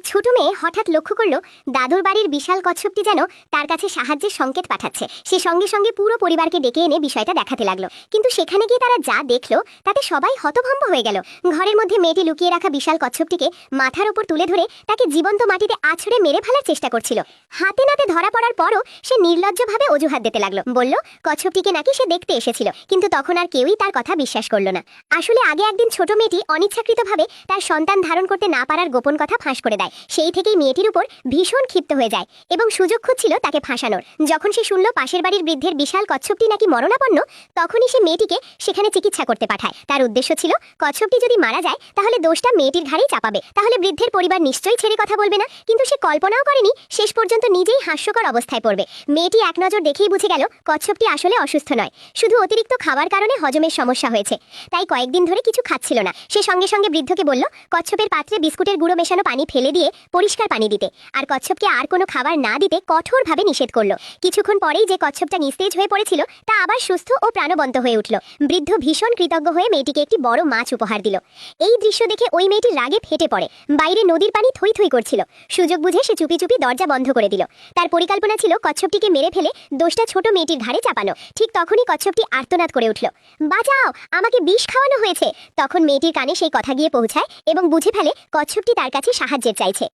ছোট মেয়ে হঠাৎ লক্ষ্য করলো দাদুর বাড়ির বিশাল কচ্ছপটি যেন তার কাছে সাহায্যের সংকেত পাঠাচ্ছে। সে সঙ্গে সঙ্গে পুরো পরিবারকে ডেকে এনে বিষয়টা দেখাতে লাগলো। কিন্তু সেখানে গিয়ে তারা যা দেখলো তাতে সবাই হতভম্ব হয়ে গেল। ঘরের মধ্যে মেয়েটি লুকিয়ে রাখা বিশাল কচ্ছপটিকে মাথার উপর তুলে ধরে তাকে জীবন্ত মাটিতে আছড়ে মেরে ফেলার চেষ্টা করছিল। হাতে নাতে ধরা পড়ার পরও সে নির্লজ্জভাবে অজুহাত দিতে লাগলো, বলল কচ্ছপটিকে নাকি সে দেখতে এসেছিল। কিন্তু তখন আর কেউই তার কথা বিশ্বাস করলো না। আসলে আগে একদিন ছোট মেয়েটি অনিচ্ছাকৃতভাবে তার সন্তান ধারণ করতে না পারার গোপন কথা ফাঁস করে দেয়। সেই থেকেই মেয়েটির উপর ভীষণ ক্ষিপ্ত হয়ে যায় এবং সুযোগ খুঁজছিল তাকে ফাঁসানোর। যখন সে শুনল পাশের বাড়ির বৃদ্ধের বিশাল কচ্ছপটি নাকি মরণাপন্ন, তখনই সে মেয়েটিকে সেখানে চিকিৎসা করতে পাঠায়। তার উদ্দেশ্য ছিল কচ্ছপটি যদি মারা যায় তাহলে দোষটা মেয়েটির ঘাড়েই চাপাবে, তাহলে বৃদ্ধের পরিবার নিশ্চয়ই ছেড়ে কথা বলবে না। কিন্তু সে কল্পনাও করেনি শেষ পর্যন্ত নিজেই হাস্যকর অবস্থায় পড়বে। মেয়েটি এক নজর দেখেই বুঝে গেল কচ্ছপটি আসলে অসুস্থ নয়, শুধু অতিরিক্ত খাবার কারণে হজমের সমস্যা হয়েছে। তাই কয়েকদিন ধরে কিছু খাচ্ছিল না। সে সঙ্গে সঙ্গে বৃদ্ধকে বলল কচ্ছপের পাত্রে বিস্কুটের গুঁড়ো মেশানো পানি ফেলে দিয়ে পরিষ্কার পানি দিতে, আর কচ্ছপকে আর কোনো খাবার না দিতে কঠোরভাবে নিষেধ করলো। কিছুক্ষণ পরেই যে কচ্ছপটা নিস্তেজ হয়ে পড়েছিল তা আবার সুস্থ ও প্রাণবন্ত হয়ে উঠল। বৃদ্ধ ভীষণ কৃতজ্ঞ হয়ে মেয়েটিকে একটি বড় মাছ উপহার দিল। এই দৃশ্য দেখে ওই মেয়েটি রাগে ফেটে পড়ে। বাইরে নদীর পানি থই থই করছিল। সুযোগ বুঝে সে চুপি চুপি দরজা বন্ধ করে দিল। তার পরিকল্পনা ছিল কচ্ছপটিকে মেরে ফেলে দোষটা ছোট মেয়েটির ঘাড়ে চাপানো। ঠিক তখনই কচ্ছপটি আর্তনাদ করে উঠল, বাঁচাও, আমাকে বিষ খাওয়ানো হয়েছে। তখন মেয়েটির কানে সেই কথা গিয়ে পৌঁছায় এবং বুঝে ফেলে কচ্ছপটি তার কাছে সাহায্যের চাইছে।